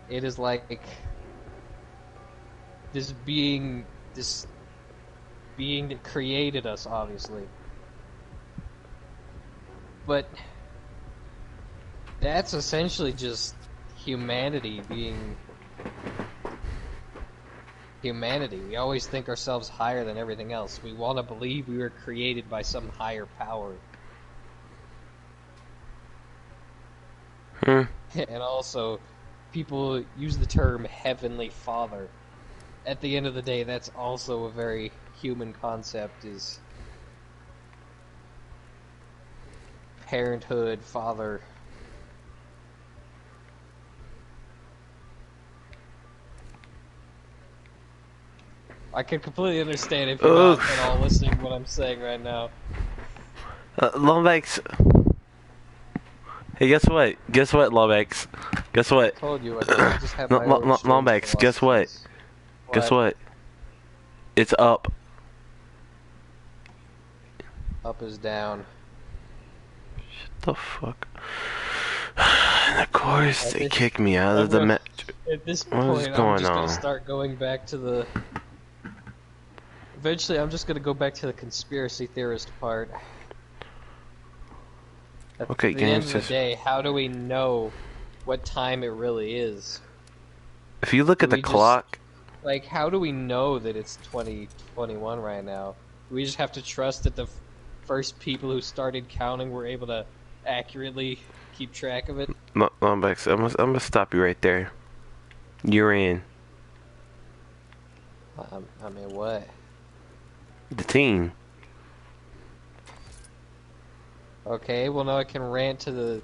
It is like this being, this being that created us, obviously. But that's essentially just humanity being humanity. We always think ourselves higher than everything else. We want to believe we were created by some higher power. And also, people use the term Heavenly Father. At the end of the day, that's also a very human concept, is parenthood, father. I can completely understand if you're not at all listening to what I'm saying right now. Lombax. Hey, guess what? Guess what, Lombax? Guess what? I told you, I just have my own strange Lombax, guess what? philosophies. Guess what? It's up. Up is down. Shut the fuck. And of course, they kicked me out of the match. At this point, I'm just gonna start going back to the... Eventually, I'm just gonna go back to the conspiracy theorist part. At the end of the day, how do we know what time it really is? If you look at the clock... Like, how do we know that it's 2021 right now? We just have to trust that the first people who started counting were able to accurately keep track of it? Lombax, I'm gonna stop you right there. You're in. I mean, what? The team. Okay, well now I can rant to the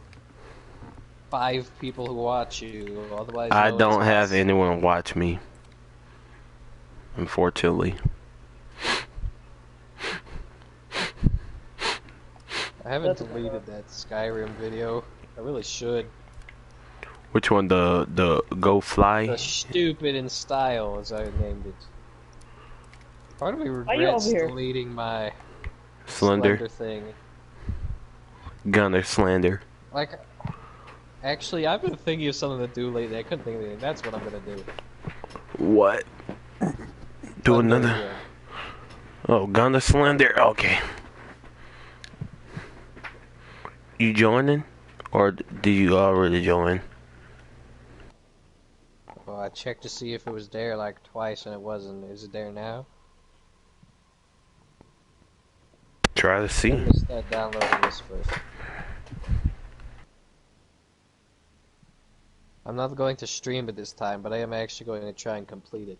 5 people who watch you, otherwise I don't have anyone watch me. Unfortunately. I haven't deleted that Skyrim video. I really should. Which one? The Go Fly? The Stupid in Style, as I named it. Part of me regrets deleting my Slender thing. Gunner Slender. Like, actually, I've been thinking of something to do lately. I couldn't think of anything. That's what I'm gonna do. What? Do another. Yeah. Oh, Gunner Slender. Okay. You joining, or did you already join? Well, I checked to see if it was there like twice, and it wasn't. Is it there now? Try to see. Let me start downloading this first. I'm not going to stream it this time, but I am actually going to try and complete it.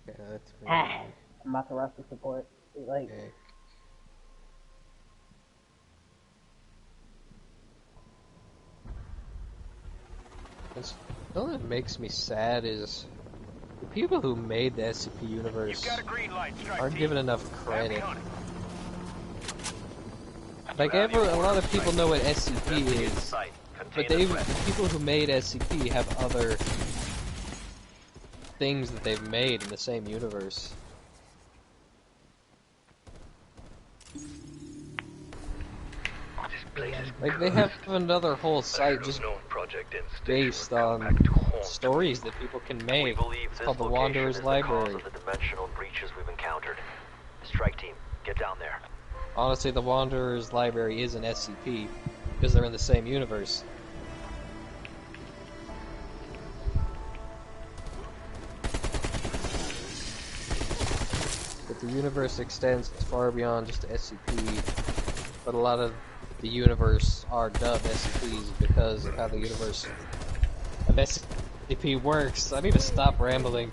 Okay, that's me. I'm about to rush the support. Like. Okay. The only thing that makes me sad is the people who made the SCP universe aren't given enough credit. Like, a lot of people know what SCP is, but the people who made SCP have other things that they've made in the same universe. Like, they have another whole site just based on stories that people can make. It's called the Wanderer's Library. The dimensional breaches we've encountered. Strike team, get down there. Honestly, the Wanderer's Library is an SCP because they're in the same universe. But the universe extends far beyond just SCP, but a lot of the universe are dubbed SCPs because of how the universe of SCP works. I need to stop rambling.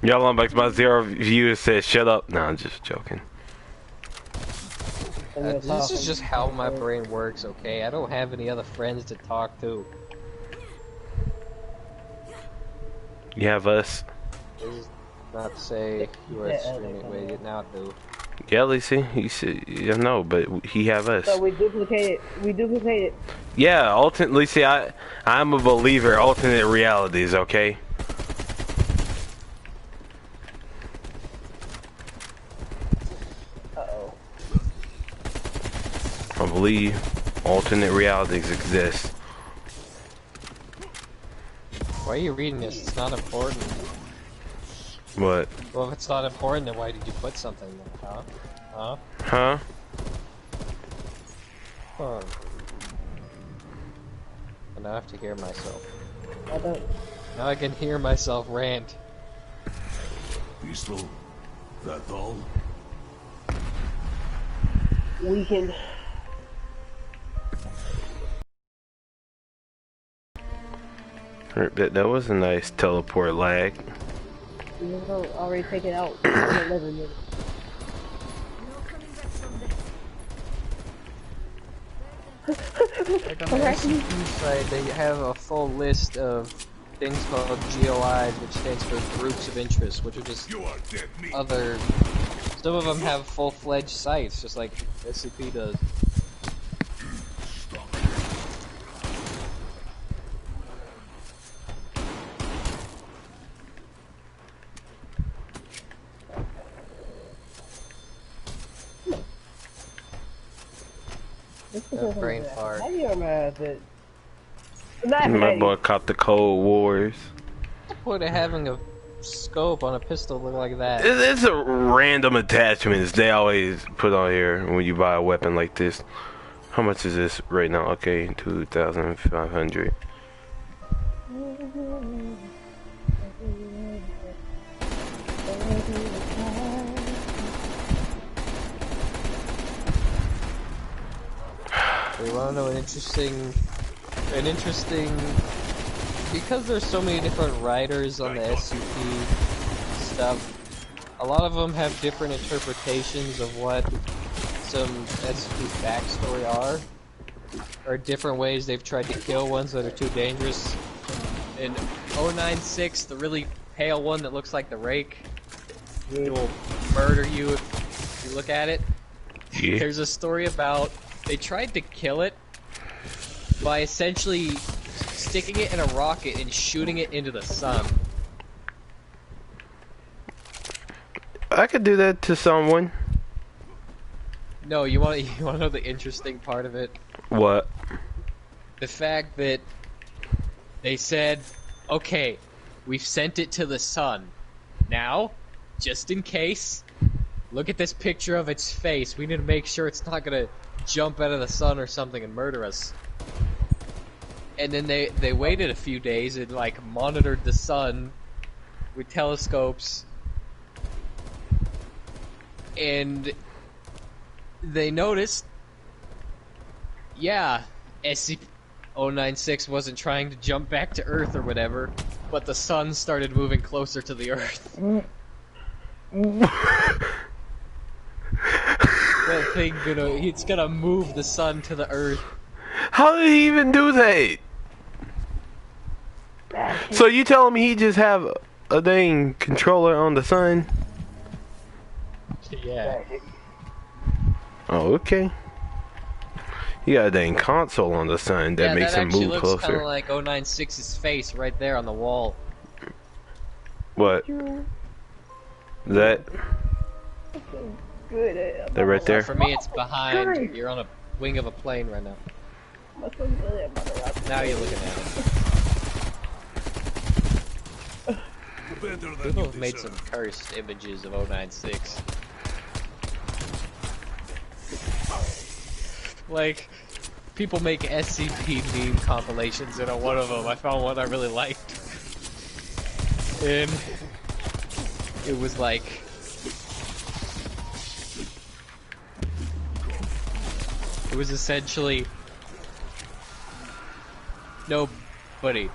Y'all on back to my 0 viewers says shut up. No, I'm just joking. This is just how my brain works, okay? I don't have any other friends to talk to. You have us. This is not to say you are streaming. Wait, now I do. Yeah, Lacey, he said, yeah, no, but he have us. So we duplicate it. Yeah, ultimately, see, I'm a believer, alternate realities, okay? don't believe alternate realities exist. Why are you reading this? It's not important. What? Well, if it's not important, then why did you put something there, huh? Huh? Huh? Huh. And now I have to hear myself. I don't. Now I can hear myself rant. Pistol? That all? We can. That was a nice teleport lag. We can already take it out. 11 minutes. Like on the SCP side, they have a full list of things called GOIs, which stands for Groups of Interest, which are just You are dead meat. other... Some of them have full-fledged sites, just like SCP does. Brain fart. How do you remember it? Not My Eddie. boy caught the Cold Wars. What's the point of having a scope on a pistol look like that? It's a random attachments they always put on here when you buy a weapon like this. How much is this right now? Okay, 2,500. We want to know an interesting, because there's so many different writers on the SCP stuff, a lot of them have different interpretations of what some SCP's backstory are, or different ways they've tried to kill ones that are too dangerous. In 096, the really pale one that looks like the Rake, it will murder you if you look at it. Yeah. There's a story about they tried to kill it by essentially sticking it in a rocket and shooting it into the sun. I could do that to someone. No, you want to know the interesting part of it? What? The fact that they said, okay, we've sent it to the sun. Now, just in case, look at this picture of its face. We need to make sure it's not gonna jump out of the sun or something and murder us. And then they waited a few days and like monitored the sun with telescopes, and they noticed, yeah, SCP-096 wasn't trying to jump back to Earth or whatever, but the sun started moving closer to the Earth. That thing it's gonna move the sun to the Earth. How did he even do that? So you telling me he just have a dang controller on the sun? Yeah. Oh, okay. He got a dang console on the sun that makes him move looks kind closer. of like 096's face right there on the wall. What? That? Good. That right there? For me, it's behind. You're on a wing of a plane right now. Now you're looking at it. Better than People you have made some deserve. cursed images of 096. Like, people make SCP meme compilations, and on one of them, I found one I really liked. And it was like, it was essentially nobody,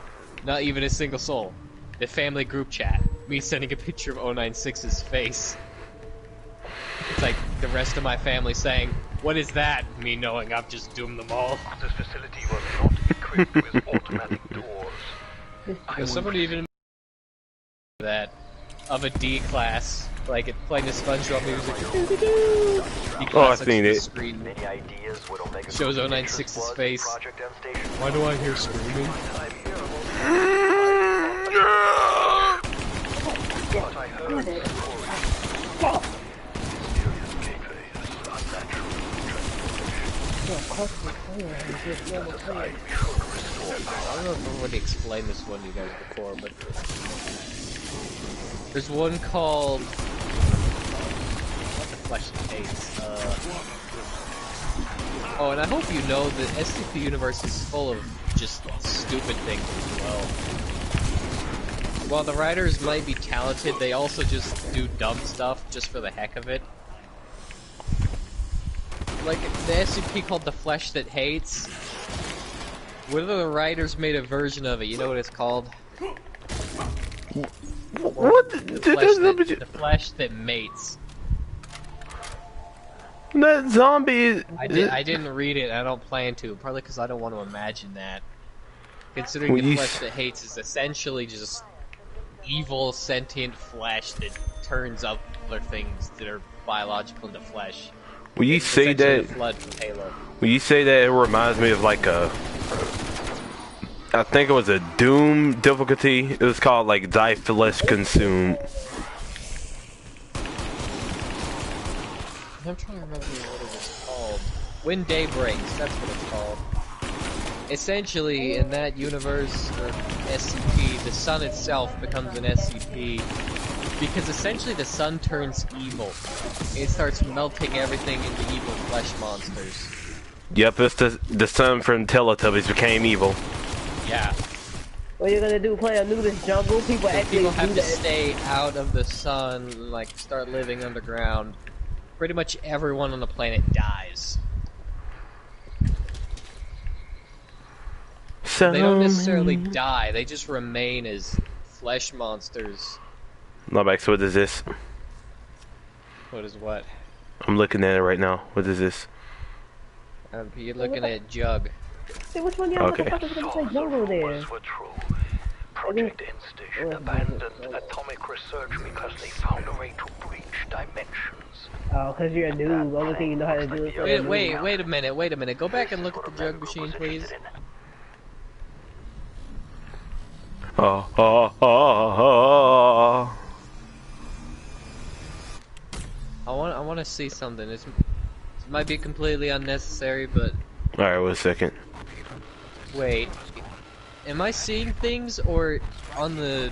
not even a single soul. The family group chat, me sending a picture of 096's face. It's like the rest of my family saying, "What is that?" Me knowing I've just doomed them all. This facility was not equipped with automatic doors. Because somebody even that of a D class, like it playing the SpongeBob music. D Oh, class I've seen looks at the it. Screen. Many ideas what Omega Shows Group's 096's interest was in face. Project M Station. Why do I hear screaming? I'm here. What I heard was a story. Mysterious gateways, unnatural I don't know if I've already explained this one to you guys before, but there's one called what the flesh hates. Oh, and I hope you know that SCP Universe is full of just stupid things as well. While the writers might be talented, they also just do dumb stuff just for the heck of it. Like the SCP called The Flesh That Hates. What if the writers made a version of it? You know what it's called? What? The flesh that mates. That zombie. I didn't read it. I don't plan to. Probably because I don't want to imagine that. Considering the flesh that hates is essentially just evil sentient flesh that turns other things that are biological into flesh. When you say that, Flood from Halo. when you say that, it reminds me of like a. I think it was a Doom difficulty. It was called like Thy Flesh Consume. I'm trying to remember what it was called. When Day Breaks, that's what it's called. Essentially, in that universe, or SCP, the sun itself becomes an SCP because essentially the sun turns evil. It starts melting everything into evil flesh monsters. Yep, it's the sun from Teletubbies became evil. Yeah. What are you gonna do? Play a nudist jungle? People So actually people do have to that. stay out of the sun, like start living underground. Pretty much everyone on the planet dies. So They don't necessarily die, they just remain as flesh monsters. Lomax, what is this? What is what? I'm looking at it right now. What is this? You're looking at Jug. See, which one of y'all Okay. motherfuckers gonna play jungle there? Rumors were true. Project N-Station abandoned atomic research because they found a way to breach dimensions. Oh, cause you're a noob. The only thing you know how to do is play a noob. Wait a minute. Go back and look at the Jug machine, please. Oh, oh, oh, oh. I want to see something. This might be completely unnecessary, but Alright, wait a second. wait. Am I seeing things, or on the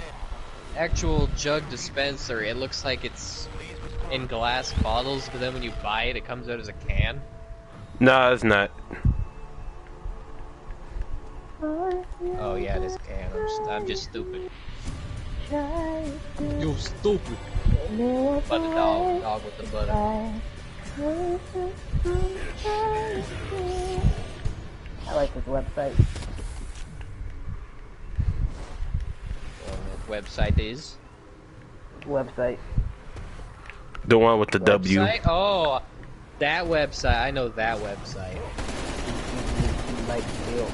actual Jug dispenser, it looks like it's in glass bottles, but then when you buy it, it comes out as a can? No, it's not. Oh yeah, it is a can. I'm just stupid. You stupid. Butter dog with the butter. I like this website. What website is? Website. The one with the W. Website? Oh, that website. I know that website. Like feel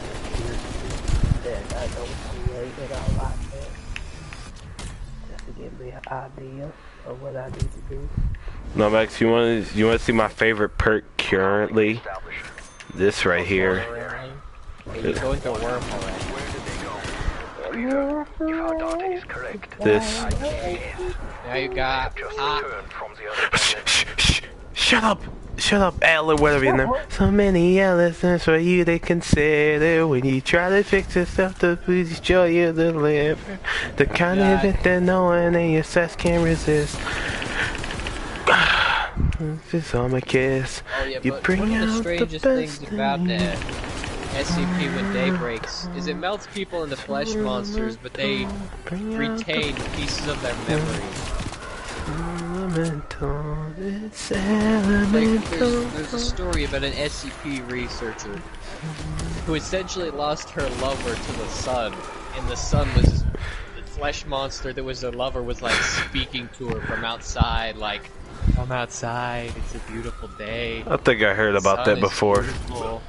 that I don't create it a lot there. Just to give me an idea of what I need to do. No, Max, you want to see my favorite perk currently? This right here. Hey, you're going through a wormhole, right? Peter, if our data is correct, This. Now you got just hot. returned from the other Shh, planet. shh, shh. Shut up! Shut up, Al, or whatever your name. So many lessons for you to consider when you try to fix yourself to please joy you to live. The kind of event that no one in your sex can resist. Just on my kiss. Oh yeah, You but bring one of the out strangest the things best about in the me. SCP when day breaks is it melts people into flesh monsters, but they Bring out retain pieces of their memory. elemental. It's Like, elemental. there's a story about an SCP researcher who essentially lost her lover to the sun, and the sun was the flesh monster that was her lover was like speaking to her from outside, like, "Come outside, it's a beautiful day." I think I heard about Sun that is before. beautiful."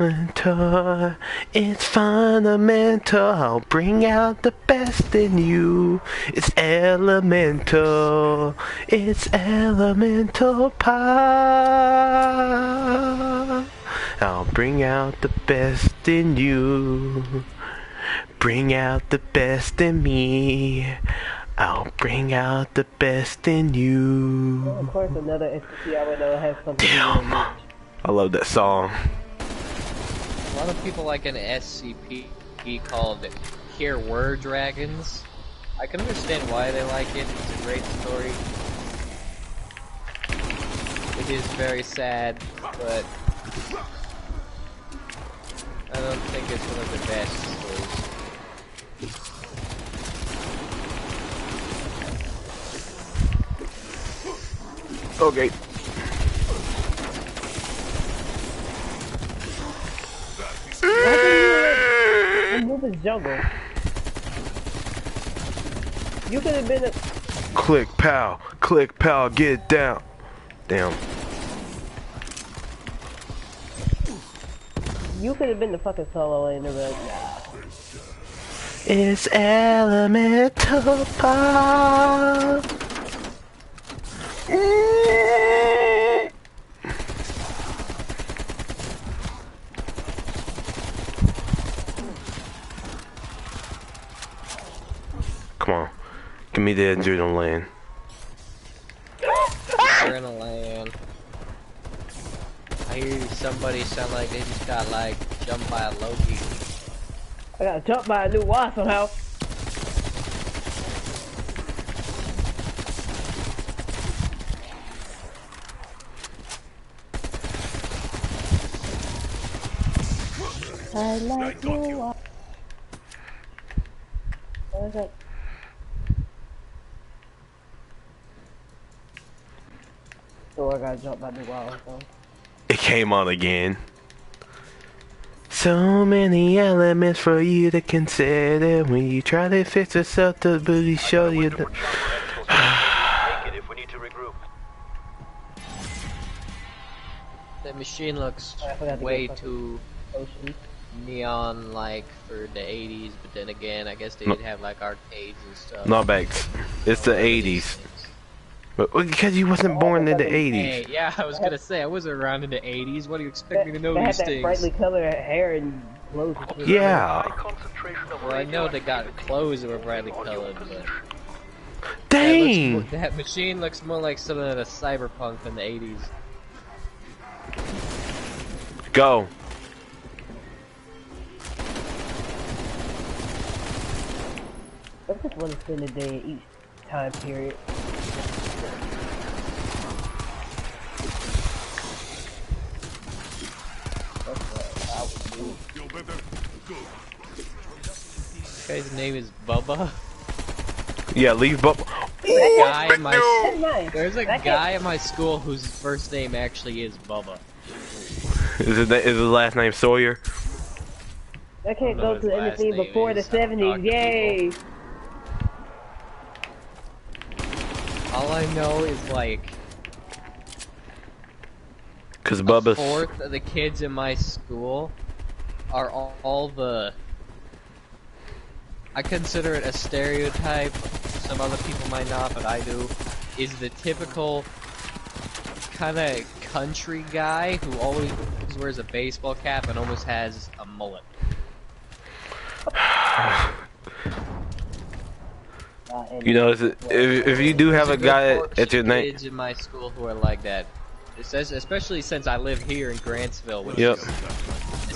Elemental, it's fundamental. I'll bring out the best in you. It's elemental. It's elemental power. I'll bring out the best in you. Bring out the best in me. I'll bring out the best in you. Of course, another SCP I would know has something to do with Damn. I love that song. lot of people like an SCP called Here Were Dragons. I can understand why they like it. It's a great story. It is very sad, but I don't think it's one of the best stories. Okay. Move his jungle. You could have been a... Click, pal, get down. Damn. You could have been the fucking solo in the red. It's elemental pop. Come on. Give me the adrenaline. Adrenaline. I hear somebody sound like they just got like jumped by a Loki. I got jumped by a new wall somehow. I like got new you. wall. What is it? So I got jumped by the wall. So. It came on again. So many elements for you to consider when you try to fix yourself. The booty show you. Make it if we need to regroup. The machine looks I forgot to way get fucking too Ocean. neon-like for the 80s, but then again, I guess they did have like arcades and stuff. Not Bex. It's the 80s. But because you wasn't born in the 80s. Hey, yeah, I was gonna say, I wasn't around in the 80s. What do you expect me to know They had these that things? brightly colored hair and clothes. and shit. Yeah. High concentration of Well, I know they got radioactivity clothes that were brightly on your colored, but position. Dang. that machine looks more like something out of cyberpunk than the 80s. Go. I just want to spend a day in each time period. That's what I would do. Feel better? Good. This guy's name is Bubba. Yeah, leave Bubba. Guy in my That's nice. There's a I can't- guy at my school whose first name actually is Bubba. Is his last name Sawyer? I can't know go his to last anything name before the is. I don't 70s. talk to Yay! All I know is like Cause a Bubba's. fourth of the kids in my school are all the. I consider it a stereotype. Some other people might not, but I do. Is the typical kind of country guy who always wears a baseball cap and almost has a mullet. You know, if you do have There's a good guy portion at your of name. kids in my school who are like that. It says, especially since I live here in Grantsville, which Yep. is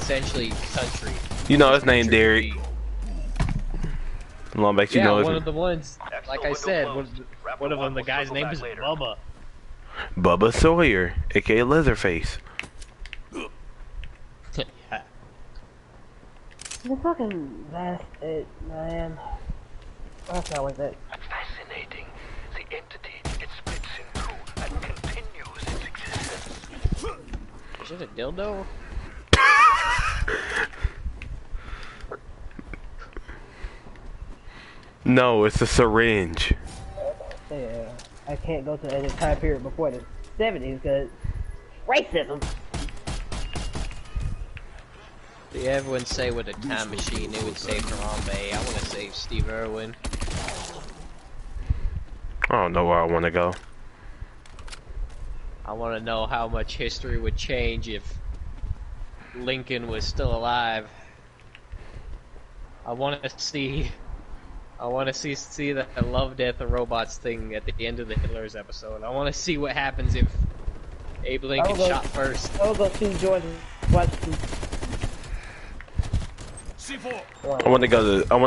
essentially country. You know his name, Derek. Country. Longback, you Yeah, know one his of the ones, That's like the I window said, closed. Wrap one of them, the we'll guy's circle name back is later. Bubba. Bubba Sawyer, aka Leatherface. Yeah. The fucking bastard, man. That's not like that. Fascinating. The entity it splits into and continues its existence. Is it a dildo? No, it's a syringe. Yeah, I can't go to any time period before the 70s because racism. See, everyone say with a time machine they would save Harambe. I want to save Steve Irwin. I don't know where I want to go. I want to know how much history would change if Lincoln was still alive. I want to see the Love, Death, and Robots thing at the end of the Hitler's episode. I want to see what happens if Abe Lincoln go- shot first. I will go see George Washington. C4. I want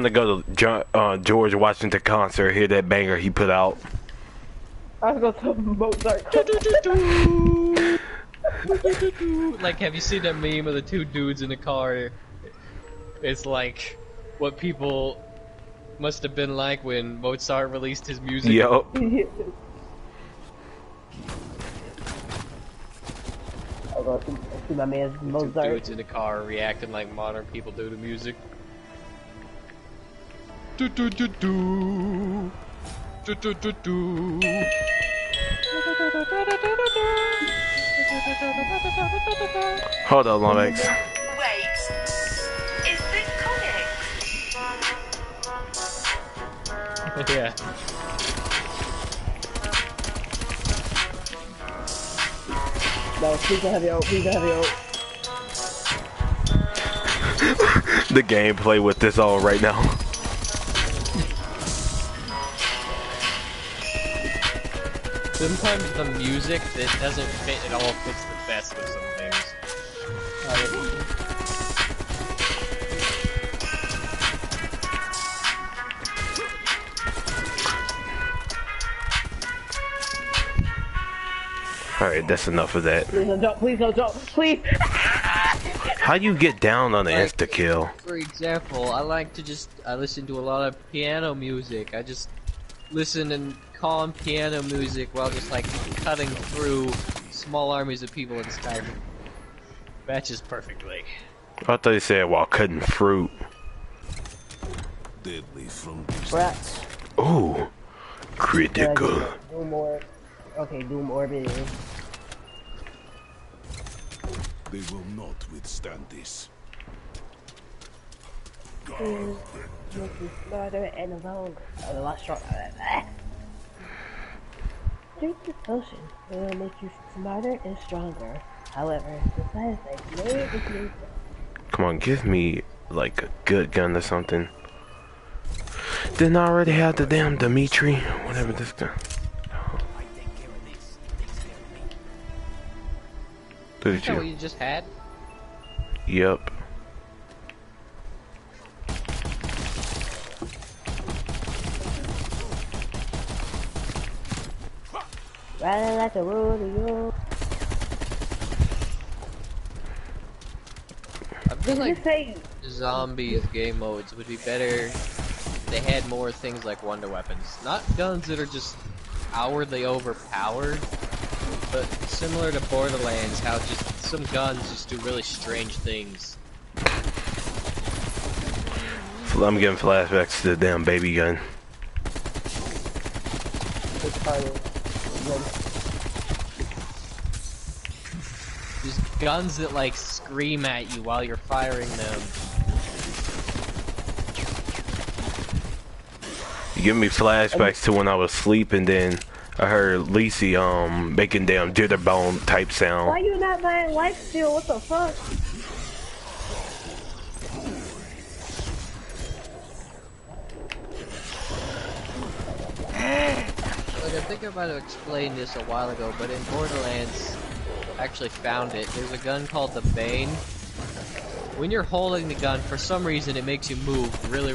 to go to George Washington concert. Hear that banger he put out. I was going to Mozart. Like, have you seen that meme of the two dudes in the car? It's like what people must have been like when Mozart released his music. Yup. I was going to see my man's Two Mozart. dudes in the car reacting like modern people do to music. Do do do do. Do do do do. Hold up, Lomax. Wait, is this comics? Yeah. No, please don't have your own. Please don't have your own. The gameplay with this on right now. Sometimes the music that doesn't fit at all fits the best with some things. Alright, that's enough of that. Please don't jump. Please don't jump. Please. How you get down on the insta kill? For example, I listen to a lot of piano music. I just listen and calm piano music while just like cutting through small armies of people in Skyrim. Matches perfectly. I thought you said while cutting fruit. Deadly from distance. Rats. Ooh, critical. Doom more. Okay, Doom Orbit. They will not withstand this. Make you smarter and alone. A lot stronger. Drink this potion. It will make you smarter and stronger. However, the side effects may decrease. Come on, give me like a good gun or something. Didn't I already have the damn Dimitri? Whatever this gun. Look Is at that what you. you just had? Yep. Riding like a rodeo. I feel like say zombies game modes would be better if they had more things like wonder weapons. Not guns that are just hourly overpowered, but similar to Borderlands, how just some guns just do really strange things. I'm getting flashbacks to the damn baby gun. it's part of Just guns that like scream at you while you're firing them. You give me flashbacks to when I was sleeping, then I heard Lacey making damn jitterbone type Why sound. you not buying life steal? What the fuck? Like, I think I might have explained this a while ago, but in Borderlands, I actually found it. There's a gun called the Bane. When you're holding the gun, for some reason it makes you move really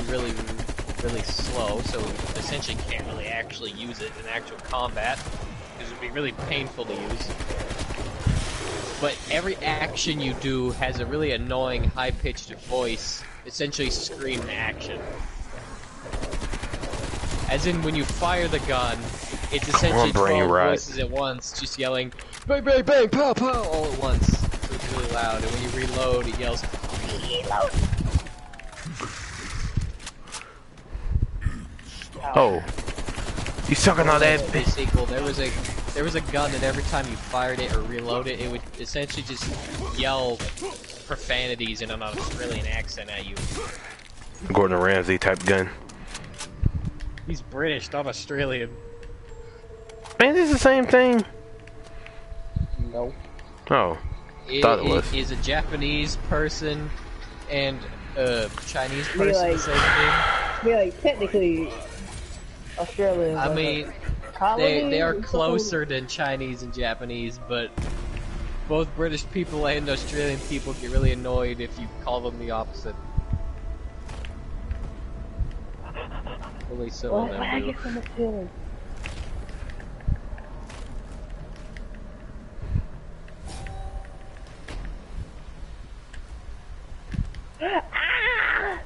slow, so you essentially can't really actually use it in actual combat, because it would be really painful to use. But every action you do has a really annoying, high-pitched voice, essentially scream action. As in, when you fire the gun, it's essentially 12 voices at once, just yelling, bang, bang, bang, pow, pow, all at once. So it's really loud, and when you reload, it yells, reload. Oh, you sucking on that? The sequel, there was a gun that every time you fired it or reloaded, it would essentially just yell profanities in an Australian accent at you. Gordon Ramsay type gun. He's British, not Australian. Man, this is the same thing. No. Oh, thought it was. Is a Japanese person and a Chinese person like- the same thing? Yeah, like technically, Australia. I mean, they are closer than Chinese and Japanese, but both British people and Australian people get really annoyed if you call them the opposite. Only some Well, of what them I do. get from the ceiling? Ah!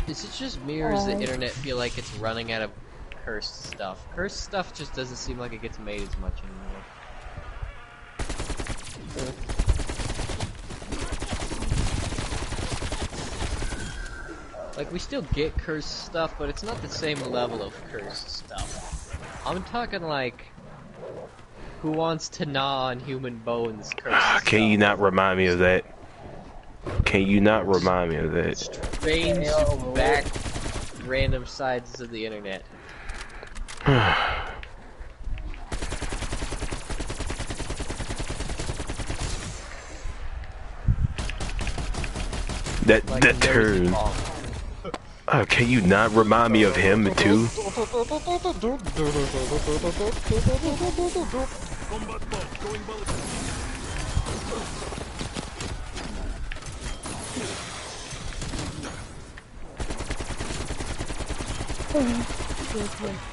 Is it just me or does the internet feel like it's running out of cursed stuff? Cursed stuff just doesn't seem like it gets made as much anymore. Like, we still get cursed stuff, but it's not the same level of cursed stuff. I'm talking like, who wants to gnaw on human bones cursed stuff? Can you not remind me of that? Can you not remind me of that? Strange back random sides of the internet. That Like that turn. Can you not remind me of him too? Combat bot going ballistic.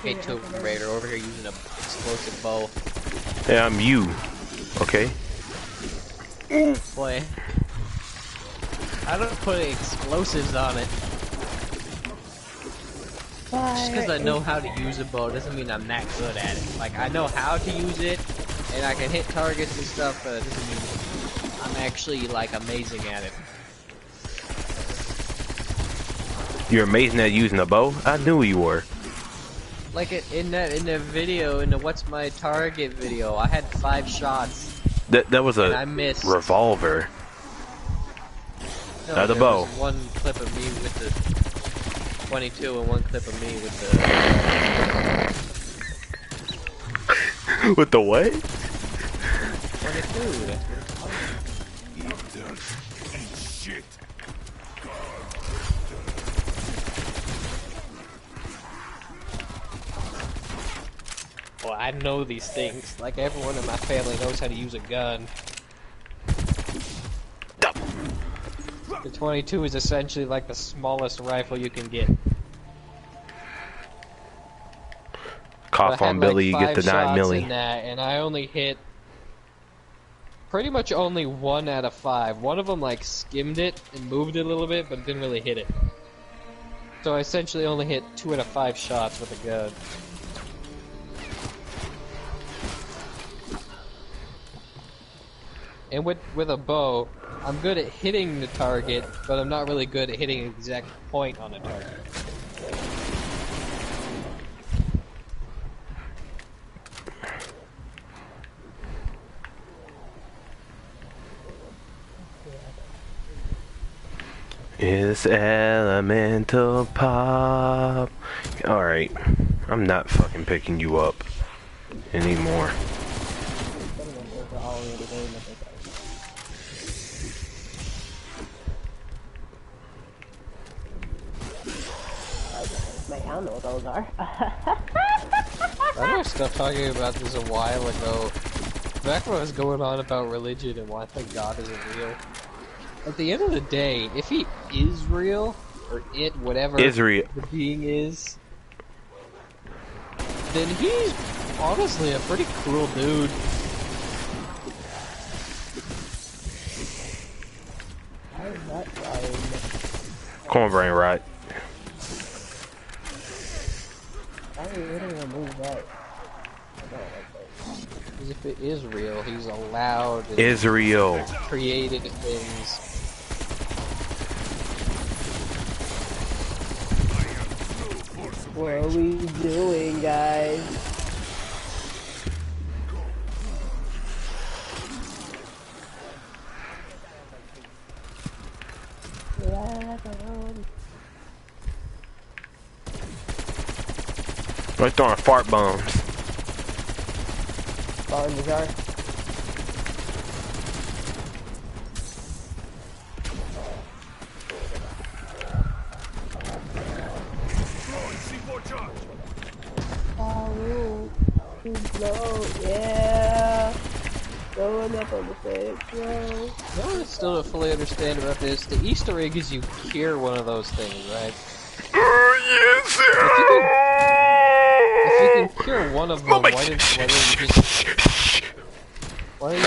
Hey, Tomb Raider, over here using an explosive bow. Yeah, I'm you. Okay. Boy. I don't put explosives on it. Just because I know how to use a bow doesn't mean I'm that good at it. Like, I know how to use it, and I can hit targets and stuff, but it doesn't mean I'm actually, like, amazing at it. You're amazing at using a bow? I knew you were. Like, in the video, in the What's My Target video, I had 5 shots. That was And I a missed. revolver. No, Not a there bow. was one clip of me with the 22 and one clip of me with the... With the what? 22, that's what it's called. Ain't shit. Well, I know these things. Like, everyone in my family knows how to use a gun. The 22 is essentially like the smallest rifle you can get. Cough I on had, Billy, you like, get the 5 9 shots milli. in that, and I only hit pretty much only 1 out of 5. One of them, like, skimmed it and moved it a little bit, but didn't really hit it. So I essentially only hit 2 out of 5 shots with a gun. And with a bow, I'm good at hitting the target, but I'm not really good at hitting an exact point on the target. It's elemental pop. Alright. I'm not fucking picking you up anymore. Man, I don't know what those are. I know stuff talking about this a while ago. Back when I was going on about religion and why I think God isn't real. At the end of the day, if he is real, or it, whatever Israel. the being is, then he's honestly a pretty cruel dude. Cornbrain, right? I really want to move that. Because if it is real, he's allowed and Israel. created things. What are we doing, guys? We're throwing fart bombs. Fall in the jar. C4 charge. Slow, yeah. Going up on the same slow. You know what I still don't fully understand about this? The Easter egg is you cure one of those things, right? Yes, If you can cure one of them, why don't you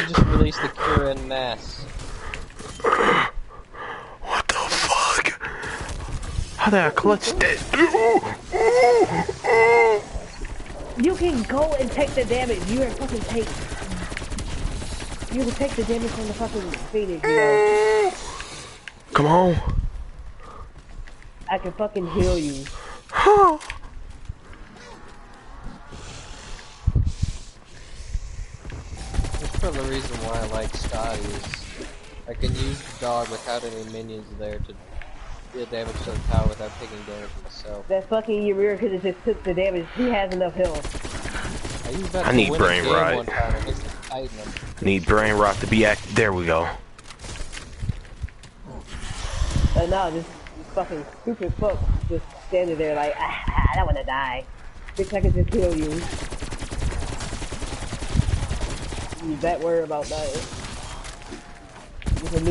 just release the cure en masse? What the fuck? How did I clutch that? You can go and take the damage. You can fucking take. You can take the damage from the fucking Phoenix, you know. Come on. I can fucking heal you. That's part of the reason why I like Scotty is I can use the dog without any minions there to deal damage to the tower without taking damage myself. That fucking Ymir could have just took the damage. He has enough health. I used that I to need win brain a game rot. one time against the Titan. Need brain rot to be active. There we go. But no, this fucking stupid fuck just standing there like, I don't wanna die. Bitch, I can just heal you. You that worried about dying.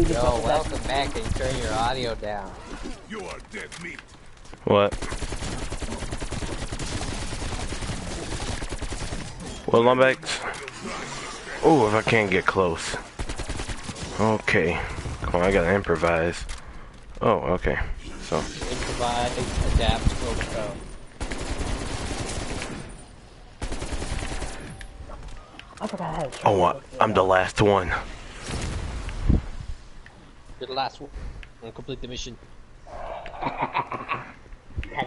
Yo, welcome back and turn your audio down. You are dead meat. What? Well, Lumbex. Oh, if I can't get close. Okay. Come on, I gotta improvise. Oh, okay. So. Improvise, adapt, go. I forgot how to Oh, I'm the last one. You're the last one. And complete the mission.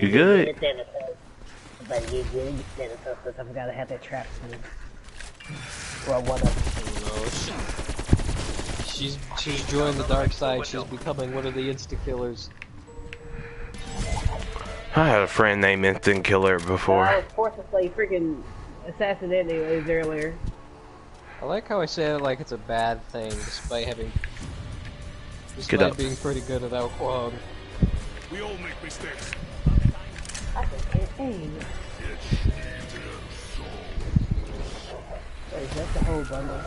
You good? But you good, because I forgot to have that trap too. Well, one of them. Oh shit. She's joined the dark side. She's becoming one of the insta-killers. I had a friend named Instant Killer before. I was forced to play freaking Assassin anyways earlier. I like how I say it like it's a bad thing, despite being pretty good at Kwong. We all make mistakes. I can aim. Wait, that's the whole bundle.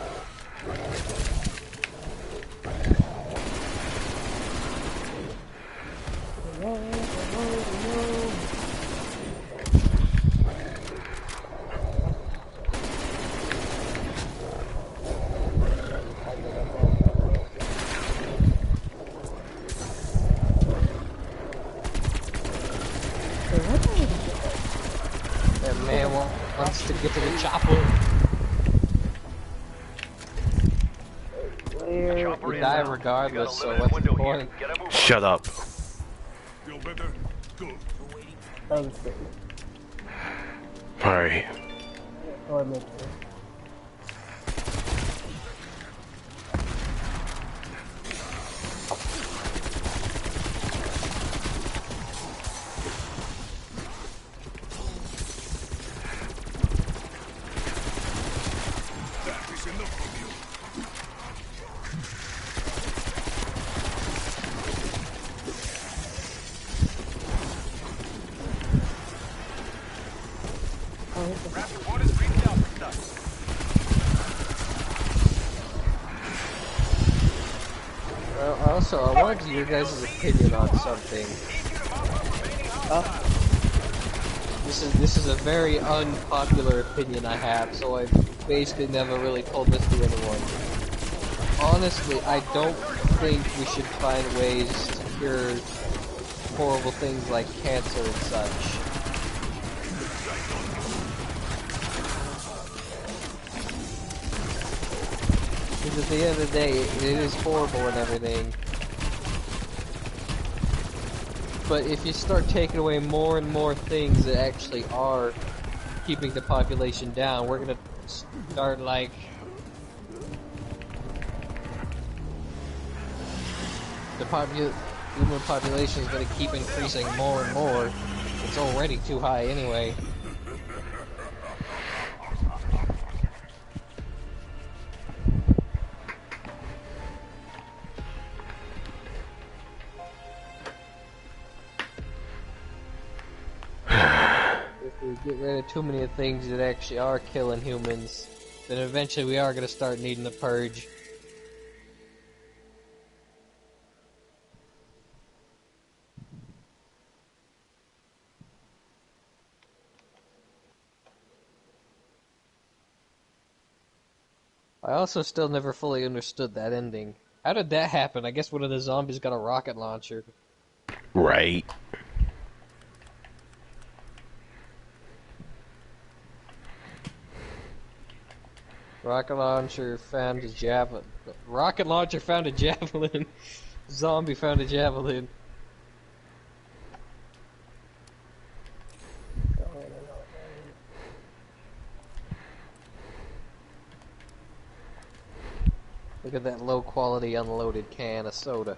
That man wants to get to the chopper. We die regardless, so what's the point? Shut up. Feel better? Good. Alright. That is enough of you. Also, I wanted your guys' opinion on something. This is a very unpopular opinion I have, so I basically never really told this to anyone. Honestly, I don't think we should find ways to cure horrible things like cancer and such. Because at the end of the day, it is horrible and everything. But if you start taking away more and more things that actually are keeping the population down, we're gonna start like... the human population is gonna keep increasing more and more. It's already too high anyway. If we get rid are too many things that actually are killing humans, then eventually we are gonna start needing the purge. I also still never fully understood that ending. How did that happen? I guess one of the zombies got a rocket launcher. Right. Rocket launcher found a javelin. Rocket launcher found a javelin. Zombie found a javelin. Look at that low quality unloaded can of soda.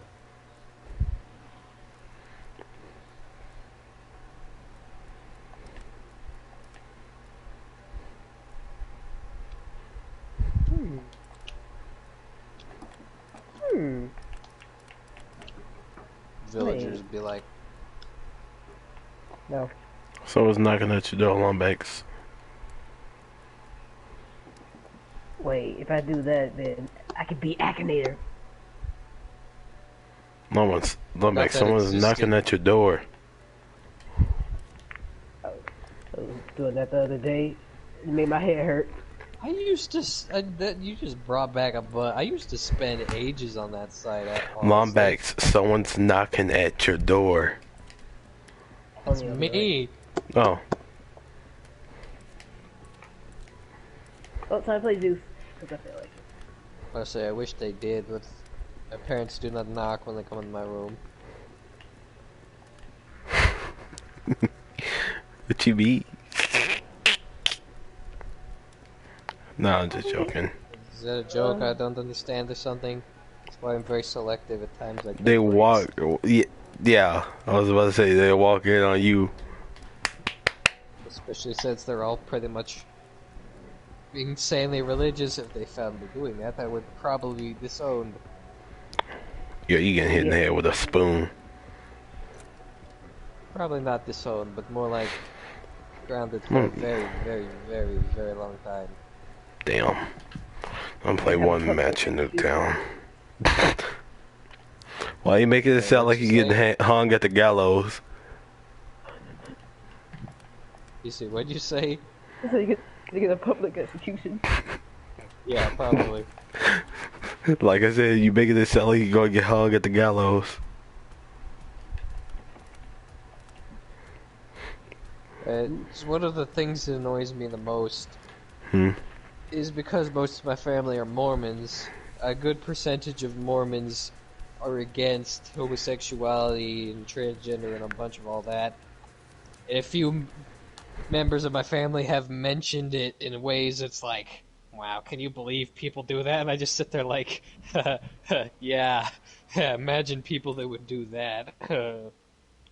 Villagers be like, No. Someone's knocking at your door, Lumbex. Wait, if I do that, then I could be Akinator. Lumbex, that someone's existed. knocking at your door. I was doing that the other day. It made my head hurt. I used to. You just brought back a butt. I used to spend ages on that site. Lumbex, someone's knocking at your door. It's me. Oh. Oh, time to play Zeus. Because I feel like it. Honestly, I wish they did, but my parents do not knock when they come in my room. What you be? No, I'm just joking. Is that a joke? I don't understand or something. That's why I'm very selective at times. Like They walk. Yeah, I was about to say they walk in on you. Especially since they're all pretty much insanely religious. If they found me doing that, I would probably be disowned. Yeah, you getting hit in the head with a spoon. Probably not disowned, but more like grounded for a very, very, very, very long time. Damn. I'm playing one match in the town. Why you making it sound like you getting hung at the gallows? You see, what'd you say? So you get a public execution. Yeah, probably. Like I said, you making it sound like you gonna get hung at the gallows. It's one of the things that annoys me the most. Is because most of my family are Mormons. A good percentage of Mormons are against homosexuality and transgender and a bunch of all that. And a few members of my family have mentioned it in ways that's like, wow, can you believe people do that? And I just sit there like, yeah, imagine people that would do that. And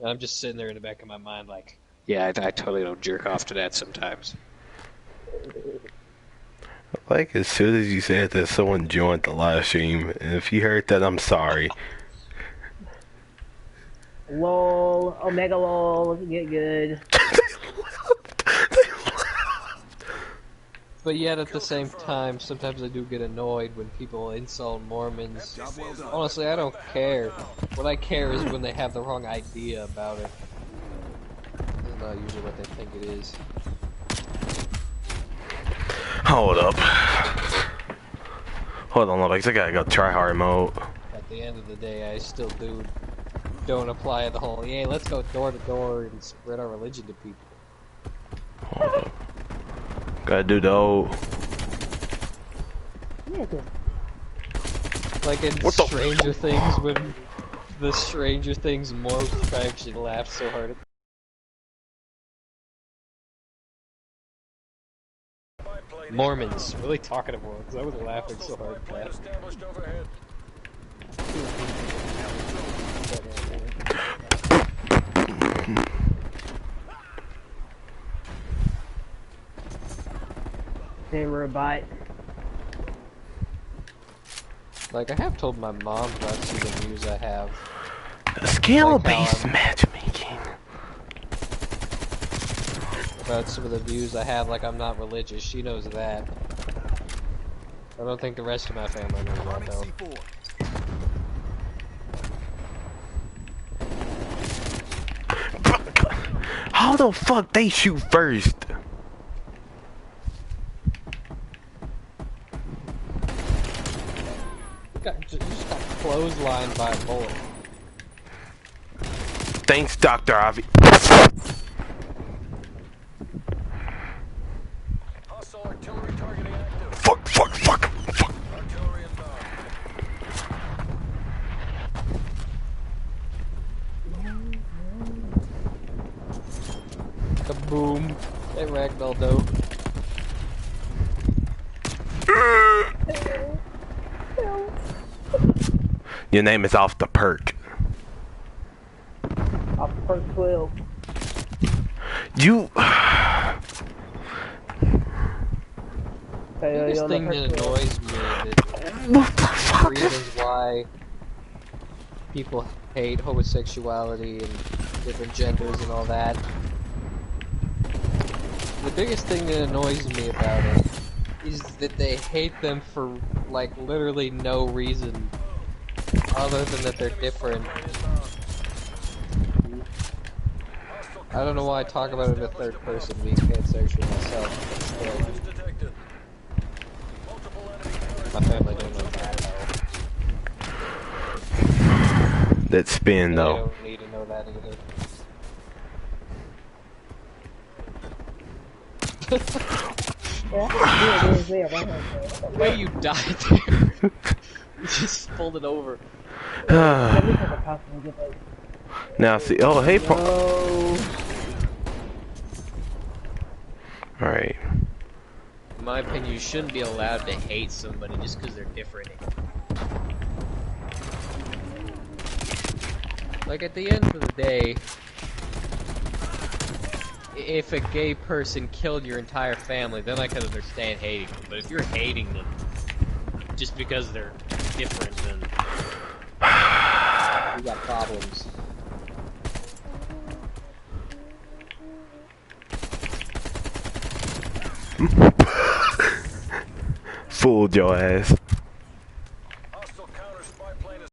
I'm just sitting there in the back of my mind like, yeah, I totally don't jerk off to that sometimes. Like, as soon as you said that, someone joined the live stream, and if you heard that, I'm sorry. LOL, Omega LOL, get good. But yet at the same time, sometimes I do get annoyed when people insult Mormons. Honestly, I don't care. What I care is when they have the wrong idea about it. It's not usually what they think it is. Hold up. Hold on, Lumbex, I gotta go try hard mode. At the end of the day, I still don't apply the whole, yeah, let's go door to door and spread our religion to people. Hold up. Gotta do the old. Like in Stranger Things, when the Stranger Things morph, I actually laughed so hard at Mormons. Really talking about because I was laughing so hard at that. Then robot. Like, I have told my mom about some of the views I have. Skill-based matchmaking. about some of the views I have like I'm not religious. She knows that. I don't think the rest of my family knows that though. How the fuck they shoot first? You just got clotheslined by a bullet. Thanks, Dr. Avi. Hostile artillery targeting active. Fuck. Artillery inbound. Kaboom. Hey, Ragdoll dope. Your name is off the perk. Off the first 12. You. The biggest thing that annoys me What the fuck? reasons why people hate homosexuality and different genders and all that. The biggest thing that annoys me about it is that they hate them for like literally no reason other than that they're different. I don't know why I talk about it in the third person, being pansexual myself, but still. My family don't know that though. That spin They though. don't need to know that either. The way you died there, you just pulled it over. Now see. Oh, hey. No. All right. In my opinion, you shouldn't be allowed to hate somebody just because they're different. Like, at the end of the day, if a gay person killed your entire family, then I could understand hating them. But if you're hating them just because they're different, then you got problems. Fooled your ass. Hostile counter spy plane is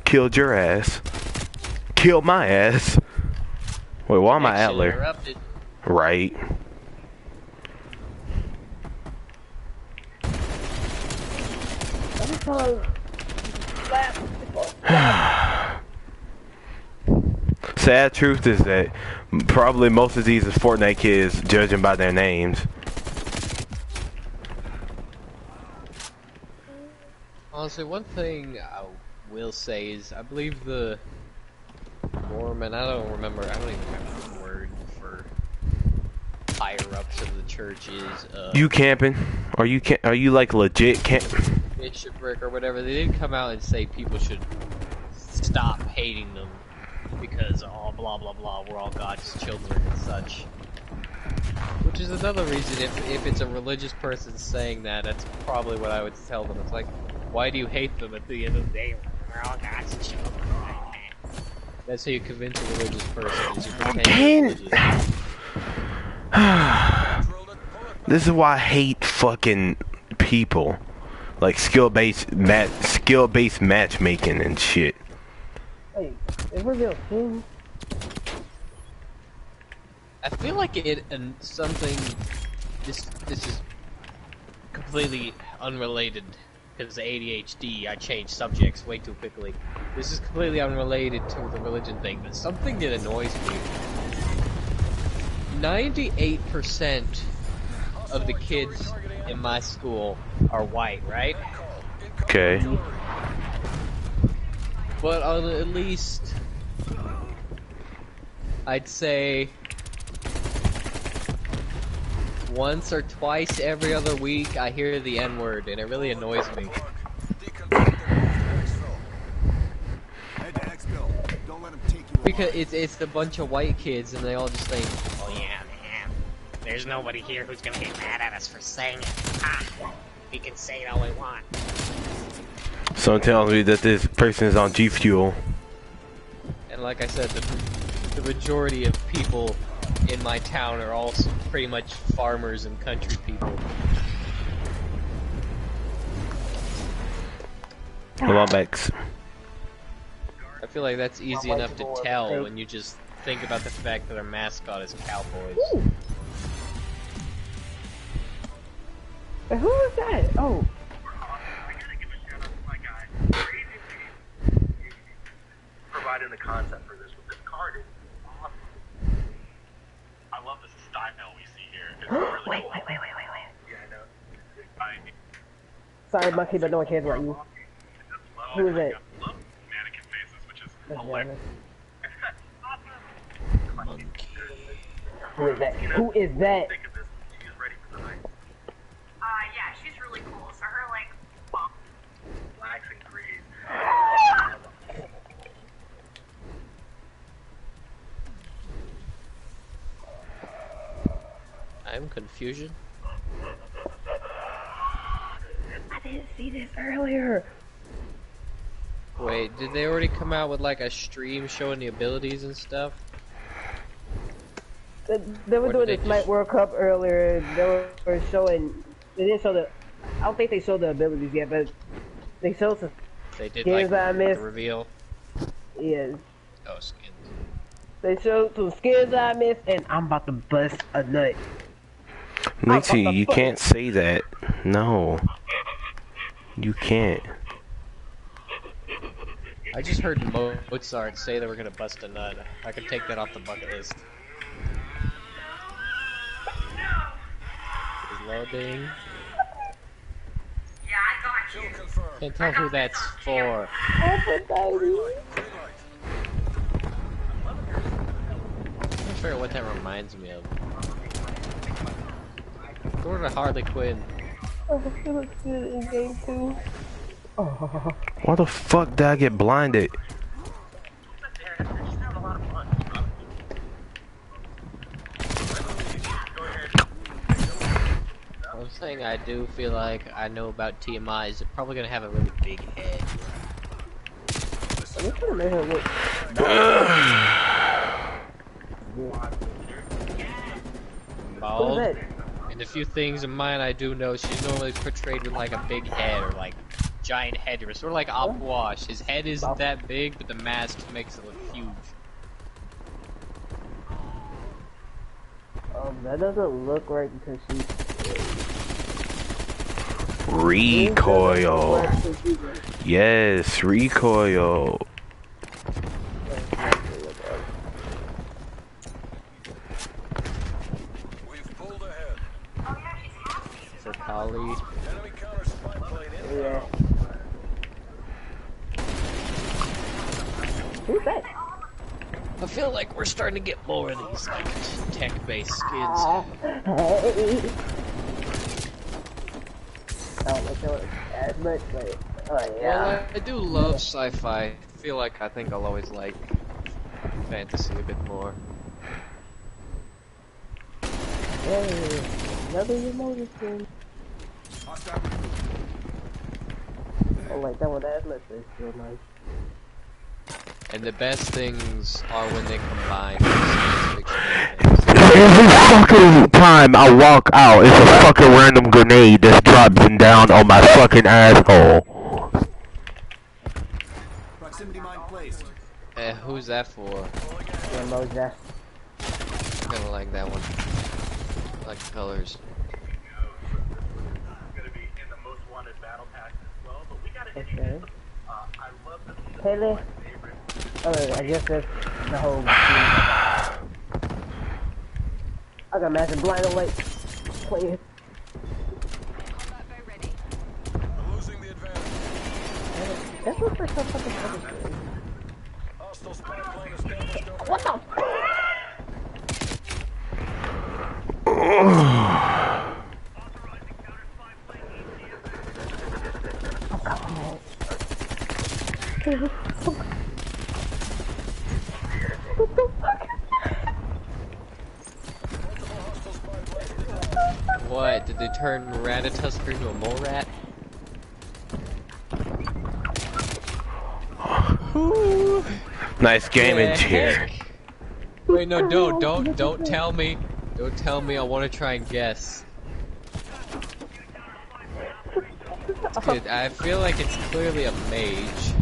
Killed your ass. Killed my ass. Wait, why am I Connection Adler? interrupted. Right. Sad truth is that probably most of these is Fortnite kids judging by their names. Honestly, one thing I will say is I believe the Mormon, I don't even remember the word for higher ups of the church is. You camping? Are you like legit camp? Bishopric or whatever, they did come out and say people should stop hating them because oh blah blah blah, we're all God's children and such. Which is another reason if it's a religious person saying that, that's probably what I would tell them. It's like, why do you hate them at the end of the day? We're all God's children. That's how you convince a religious person. Is you pretend you're religious. This is why I hate fucking people. Like skill-based matchmaking and shit. Hey, is Reveal King? I feel like it and something. This is completely unrelated because of ADHD. I change subjects way too quickly. This is completely unrelated to the religion thing, but something that annoys me. 98% of the kids in my school are white, right? Okay. But on at least, I'd say, once or twice every other week, I hear the N-word, and it really annoys me. Because it's a bunch of white kids, and they all just think, oh yeah, man, there's nobody here who's gonna get mad at us for saying it. Ha! We can say it all we want. Someone tells me that this person is on G Fuel. And like I said, the majority of people in my town are also pretty much farmers and country people. Come on, Bex. I feel like that's easy enough to tell when you just think about the fact that our mascot is cowboys. But who is that? Oh. Providing the concept for this with this card is awesome. I love the style we see here. It's really cool. Wait. Yeah, I know. Sorry, Monkey, but no one cares about you. Who is that? I love mannequin faces, which is That's hilarious. Monkey. Who is that? Who is that? Think of this. She's ready for the night. Yeah, she's really cool. So her, like, Blacks and greens. I'm confusion. I didn't see this earlier. Wait, did they already come out with like a stream showing the abilities and stuff? They were Or doing did the they Smite just- World Cup earlier. They were showing. They didn't show the. I don't think they showed the abilities yet, but they showed some. They did Skins like I the missed. reveal. Yeah, Oh, skins. they showed some skins I missed, and I'm about to bust a nut. Lexi, you can't say that. No. You can't. I just heard Mozart say they were gonna bust a nut. I could take that off the bucket list. Loading. yeah, I got you. Can't tell who that's for. Oh, baby. I'm not sure what that reminds me of. Go to Harley Quinn. Oh, she looks good in game 2. Oh. Why the fuck did I get blinded? One thing I do feel like I know about TMI is they're probably gonna have a really big head. I'm trying to make her look. Bald. What is that? And a few things of mine I do know, she's normally portrayed with like a big head or like giant head, or sort of like Aquash. His head isn't that big, but the mask makes it look huge. That doesn't look right because she's. Recoil. Yes, recoil. We've pulled ahead. For Kali. Enemy counter spy plane in. Yeah. Who's that? I feel like we're starting to get more of these like tech-based skins. Hey. I don't like it as much, but yeah. Well, I do love sci-fi. I feel like I think I'll always like fantasy a bit more. Hey, another emoji skin. Oh, like that one as much is still nice. And the best things are when they combine specific things. Every fucking time I walk out, it's a fucking random grenade that's dropping down on my fucking asshole. Proximity mine placed. Who's that for? Yeah, Mojang. I kinda like that one. I like the colors. Gonna be in the most wanted battle pack as well, but we gotta hit Okay. I love this. Haley. Oh, I guess that's the whole. I got massive blind light playing. I'm losing the advantage. That's what for some fucking other shit. Hostile spy plane established over. What the? What? Did they turn Ratatusker into a mole rat? Nice gaming Yeah, here. heck. Wait, no, don't tell me. Don't tell me. I want to try and guess. Dude, I feel like it's clearly a mage.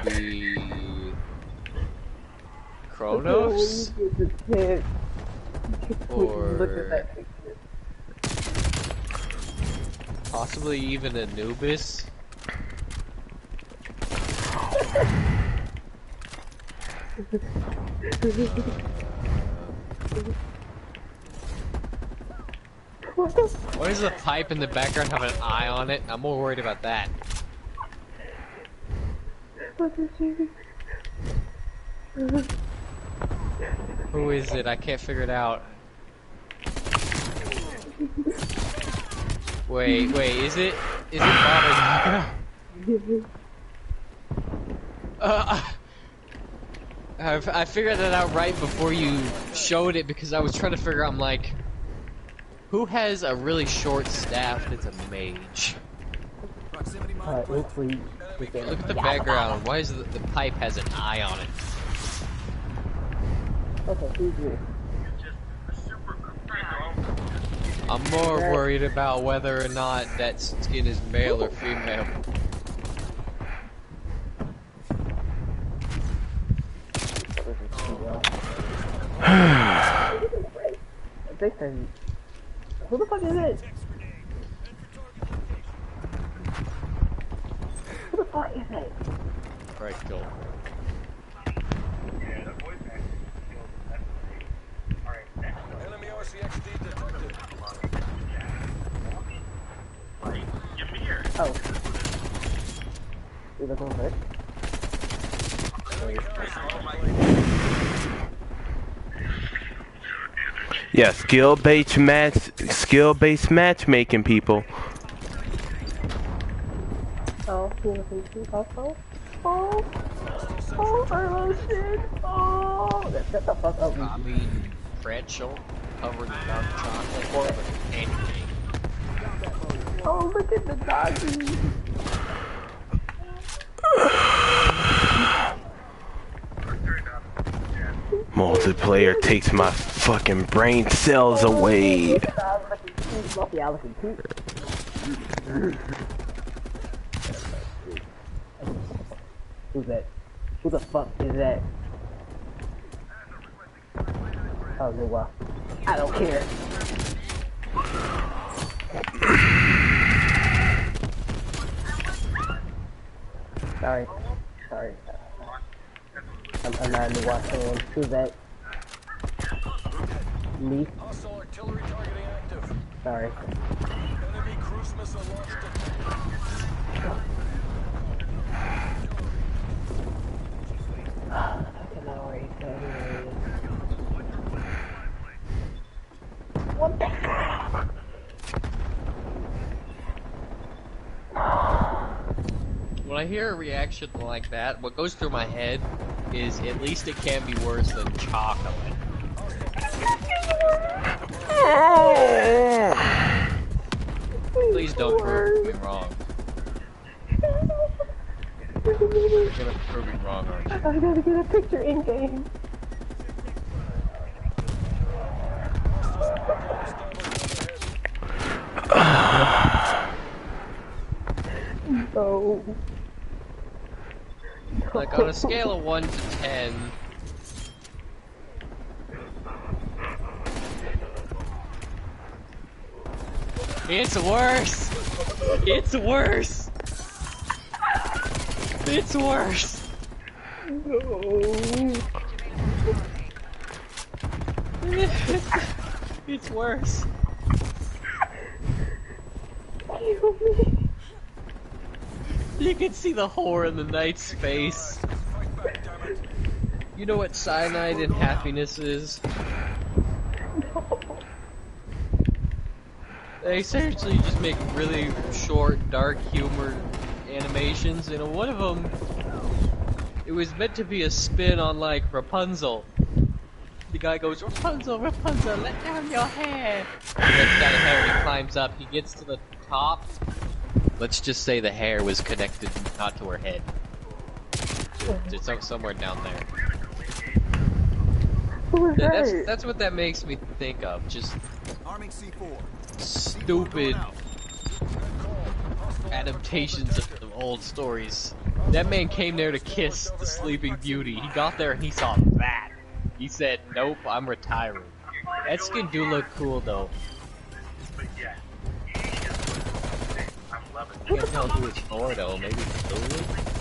Maybe Kronos? Or possibly even Anubis? Why does the pipe in the background have an eye on it? I'm more worried about that. Who is it? I can't figure it out. Wait, is it Baba Yaga? I figured that out right before you showed it because I was trying to figure out, I'm like, who has a really short staff that's a mage? Look at the background. Why is the pipe has an eye on it? Okay, who's this? I'm more worried about whether or not that skin is male or female. I think they... Who the fuck is it? Who the fuck is it? Right, kill. Enemy RCXD detected. Give me here. Oh. You looking for it? Yeah, skill-based matchmaking, people. Oh, you looking for it? Oh, Arlo shit. Oh, shut the fuck up. Bobby pretzel covered in dark chocolate or anything. Oh, look at the doggy. Multiplayer takes my fucking brain cells away. Who's that? Who the fuck is that? Oh, no, well, I don't care. Sorry. I'm not in the watch on. Who's that? Me? Hostile artillery targeting active. Sorry. Enemy cruise missile launched at... I cannot wait. What the fuck? When I hear a reaction like that, what goes through my head is at least it can be worse than chocolate. Please don't prove me wrong. You're gonna prove me wrong, aren't you? I gotta get a picture in game. No. Like on a scale of 1 to 10, it's worse. It's worse. It's worse. No. It's worse. Kill me. You can see the horror in the knight's face. You know what cyanide and happiness is? No. They essentially just make really short, dark humor animations, and one of them, it was meant to be a spin on like Rapunzel. The guy goes, Rapunzel, Rapunzel, let down your hair. He lets down the hair and he climbs up. He gets to the top. Let's just say the hair was connected not to her head. It's somewhere down there. Who is that? That's what that makes me think of. Just stupid adaptations of old stories. That man came there to kiss the Sleeping Beauty. He got there and he saw that. He said, "Nope, I'm retiring." That skin do look cool though. But yeah, I'm loving I can't tell who it's for though. Maybe Cthulhu?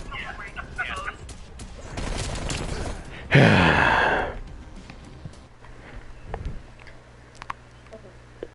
it.